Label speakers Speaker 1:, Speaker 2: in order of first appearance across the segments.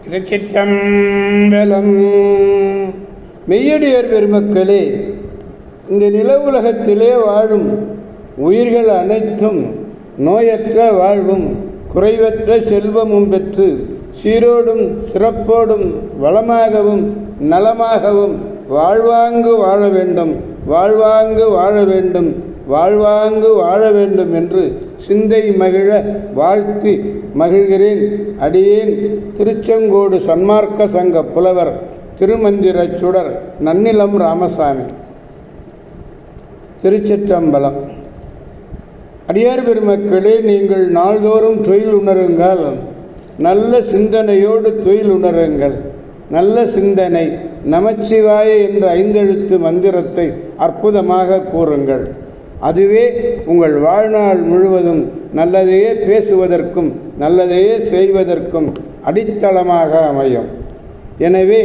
Speaker 1: திருச்சிற்றம்பலம். மெய்யடியார் பெருமக்களே, இந்த நில உலகத்திலே வாழும் உயிர்கள் அனைத்தும் நோயற்ற வாழ்வும் குறைவற்ற செல்வமும் பெற்று சீரோடும் சிறப்போடும் வளமாகவும் நலமாகவும் வாழ்வாங்கு வாழ வேண்டும், வாழ்வாங்கு வாழ வேண்டும், வாழ்வாங்கு வாழ வேண்டும் என்று சிந்தை மகிழ வாழ்த்தி மகிழ்கிறேன். அடியேன் திருச்செங்கோடு சன்மார்க்க சங்க புலவர் திருமந்திரச் சுடர் நன்னிலம் ராமசாமி. திருச்சிற்றம்பலம். அடியார் பெருமக்களே, நீங்கள் நாள்தோறும் தொழில் உணருங்கள். நல்ல சிந்தனையோடு தொழில் உணருங்கள். நல்ல சிந்தனை நமச்சிவாய என்ற 5 எழுத்து மந்திரத்தை அற்புதமாக கூறுங்கள். அதுவே உங்கள் வாழ்நாள் முழுவதும் நல்லதையே பேசுவதற்கும் நல்லதையே செய்வதற்கும் அடித்தளமாக அமையும். எனவே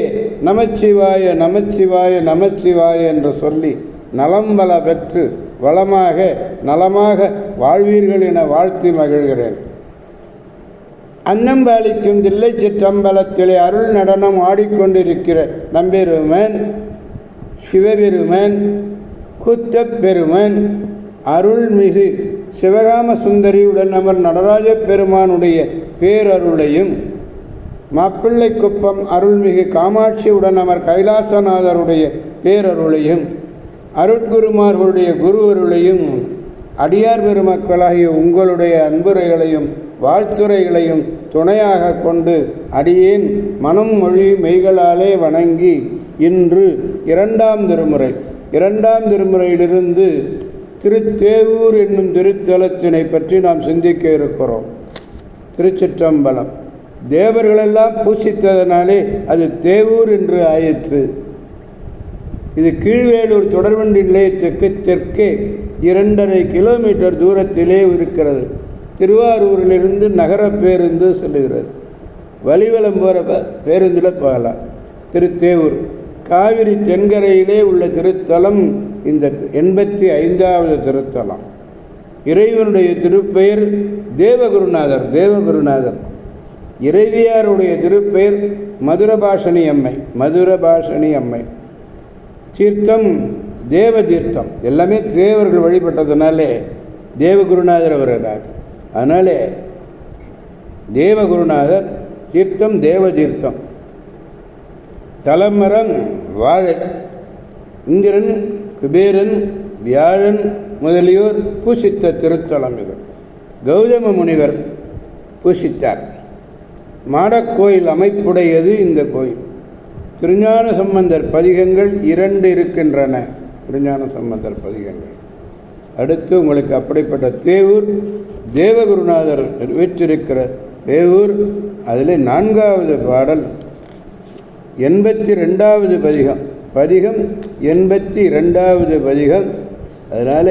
Speaker 1: நமச்சிவாய நமச்சிவாய நமச்சிவாய என்று சொல்லி நலம் பல பெற்று வளமாக நலமாக வாழ்வீர்கள் என வாழ்த்தி மகிழ்கிறேன். அன்னம்பாலிக்கும் தில்லை சிற்றம்பலத்திலே அருள் நடனம் ஆடிக்கொண்டிருக்கிற நம்பெருமன் சிவபெருமன் கூத்தப்பெருமன் அருள்மிகு சிவகாம சுந்தரியுடன் அமர் நடராஜ பெருமானுடைய பேரருளையும், மாப்பிள்ளை குப்பம் அருள்மிகு காமாட்சியுடன் அமர் கைலாசநாதருடைய பேரருளையும், அருட்குருமார்களுடைய குருவருளையும், அடியார் பெருமக்களாகிய உங்களுடைய அன்புரைகளையும் வாழ்த்துரைகளையும் துணையாக கொண்டு அடியேன் மனம் மொழி மெய்களாலே வணங்கி இன்று 2ஆம் திருமுறையிலிருந்து திருத்தேவூர் என்னும் திருத்தலத்தினை பற்றி நாம் சிந்திக்க இருக்கிறோம். திருச்சிற்றம்பலம். தேவர்களெல்லாம் பூசித்ததனாலே அது தேவூர் என்று ஆயிற்று. இது கீழ்வேலூர் தொடர்வண்டி நிலையத்திற்கு தெற்கே 2.5 கிலோமீட்டர் தூரத்திலே இருக்கிறது. திருவாரூரிலிருந்து நகர பேருந்து செல்லுகிறது. வலிவலம் போகிற பேருந்தில் போகலாம். திருத்தேவூர் காவிரி தென்கரையிலே உள்ள திருத்தலம் இந்த 85வது திருத்தலம். இறைவனுடைய திருப்பெயர் தேவகுருநாதர். இறைவியாருடைய திருப்பெயர் மதுரபாஷினி அம்மை. தீர்த்தம் தேவ தீர்த்தம். எல்லாமே தேவர்கள் வழிபட்டதுனாலே தேவகுருநாதர் வருகிறார். அதனாலே தேவகுருநாதர் தீர்த்தம் தேவ தீர்த்தம். தலமரம் வாழை. இந்திரன் குபேரன் வியாழன் முதலியோர் பூசித்த திருத்தலம் இது. கௌதம முனிவர் பூசித்தார். மாடக்கோயில் அமைப்புடையது இந்த கோயில். திருஞான சம்பந்தர் பதிகங்கள் 2 இருக்கின்றன. திருஞான சம்பந்தர் பதிகங்கள். அடுத்து உங்களுக்கு அப்படிப்பட்ட தேவூர் தேவகுருநாதர் வீற்றிருக்கிற தேவூர். அதில் 4வது பாடல் 82வது பதிகம் 82வது பதிகம். அதனால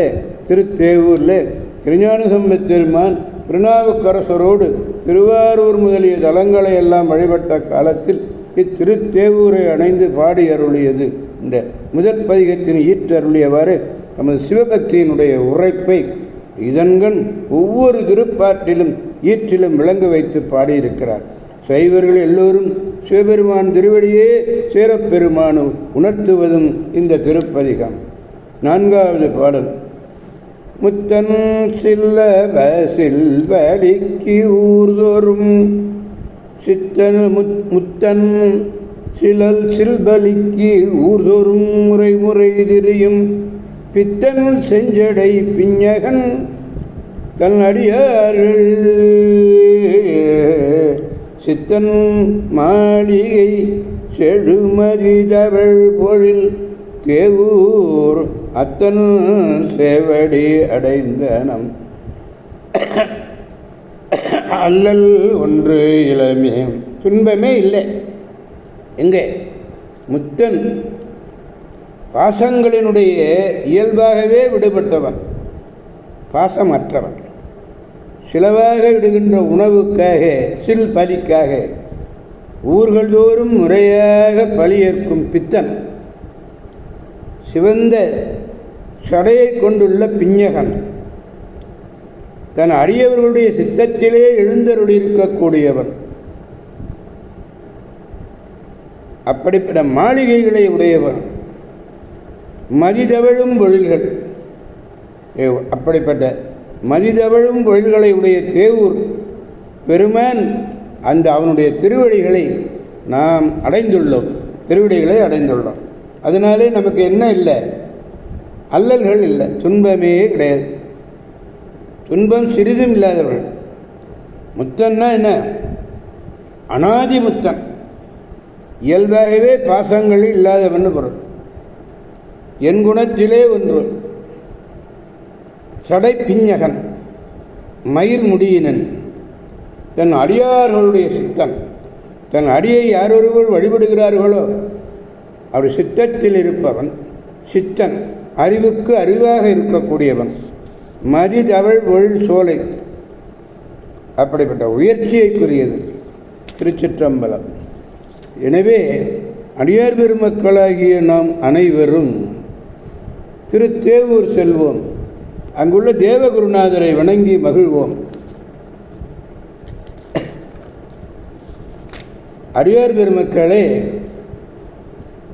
Speaker 1: திருத்தேவூரில் திருஞான சம்பந்தர் பெருமான் திருநாவுக்கரசரோடு திருவாரூர் முதலிய தலங்களை எல்லாம் வழிபட்ட காலத்தில் இத்திருத்தேவூரை அணைந்து பாடி அருளியது. இந்த முதல் பதிகத்தின் ஈற்றருளியவாறு நமது சிவபக்தியினுடைய உரைப்பை இதன்கண் ஒவ்வொரு திருப்பாட்டிலும் ஈற்றிலும் விளங்க வைத்து பாடியிருக்கிறார். சைவர்கள் எல்லோரும் சிவபெருமான் திருவடியே சேரப்பெருமானு உணர்த்துவதும் இந்த திருப்பதிகம். 4வது பாடல். முத்தன் சில்லவ சில்வலிக்கு ஊர்தோறும் சித்தன் முத்தன் சிலல் சில்பலிக்கு ஊர்தோறும் முறை முறை திரியும் பித்தன் செஞ்சடை பிஞகன் தன் அடியார்கள் சித்தன் மாளிகை செழுமதி தவழ் பொழில் தேவூர் அத்தன் சேவடி அடைந்தனம் அல்லல் ஒன்று இளமே. துன்பமே இல்லை. எங்கே? முத்தன் பாசங்களினுடைய இயல்பாகவே விடுபட்டவன், பாசமற்றவன். சிலவாக இடுகின்ற உணவுக்காக சில் பலிக்காக ஊர்கள் தோறும் முறையாக பலியேற்கும் பித்தன். சிவந்த சடையை கொண்டுள்ள பிஞகன். தன் அடியவர்களுடைய சித்தத்திலே எழுந்தருளியிருக்கக்கூடியவன். அப்படிப்பட்ட மாளிகைகளை உடையவர், மதிதவழும் பொழில்கள், அப்படிப்பட்ட மதிதவழும் பொழில்களை உடைய தேவூர் பெருமான் அந்த அவனுடைய திருவடிகளை நாம் அடைந்துள்ளோம், திருவடிகளை அடைந்துள்ளோம். அதனாலே நமக்கு என்ன இல்லை, அல்லல்கள் இல்லை, துன்பமே கிடையாது. துன்பம் சிறிதும் இல்லாதவர்கள். முத்தன்னா என்ன? அனாதி முத்தன், இயல்பாகவே பாசங்களில் இல்லாதவன் பொருள். என் குணத்திலே ஒன்று, சடை பிஞ்சகன், மயிர் முடியினன், தன் அடியார்களுடைய சித்தன். தன் அடியை யாரொருவர் வழிபடுகிறார்களோ அவர் சித்தத்தில் இருப்பவன் சித்தன், அறிவுக்கு அறிவாக இருக்கக்கூடியவன், மதிதவழ் ஒழில் சோலை. அப்படிப்பட்ட உயர்ச்சியைக்குரியது திருச்சிற்றம்பலம். எனவே அடியார் பெருமக்களாகிய நாம் அனைவரும் திருத்தேவூர் செல்வோம், அங்குள்ள தேவகுருநாதரை வணங்கி மகிழ்வோம். அடியார் பெருமக்களே,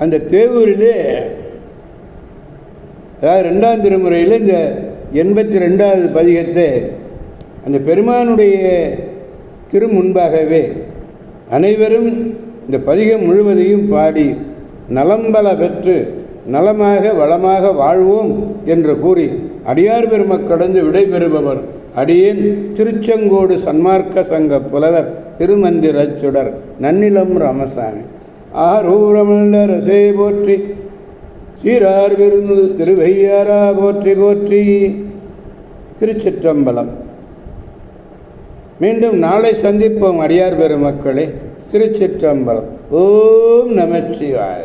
Speaker 1: அந்த தேவூரிலே, அதாவது 2ஆம் திருமுறையில் இந்த 82வது பதிகத்தை அந்த பெருமானுடைய திருமுன்பாகவே அனைவரும் இந்த பதிகம் முழுவதையும் பாடி நலம்பல பெற்று நலமாக வளமாக வாழ்வோம் என்று கூறி அடியார் பெருமக்கடந்து விடைபெறுபவர் அடியேன் திருச்செங்கோடு சன்மார்க்க சங்க புலவர் திருமந்திரச்சுடர் நன்னிலம் ராமசாமி. ஆரூரமல்ல ரசே போற்றி, சீரார் விருந்து திருவையாரா போற்றி போற்றி. திருச்சிற்றம்பலம். மீண்டும் நாளை சந்திப்போம் அடியார் பெருமக்களே. திருச்சிற்றம்பலம். ஓம் நமச்சிவாய.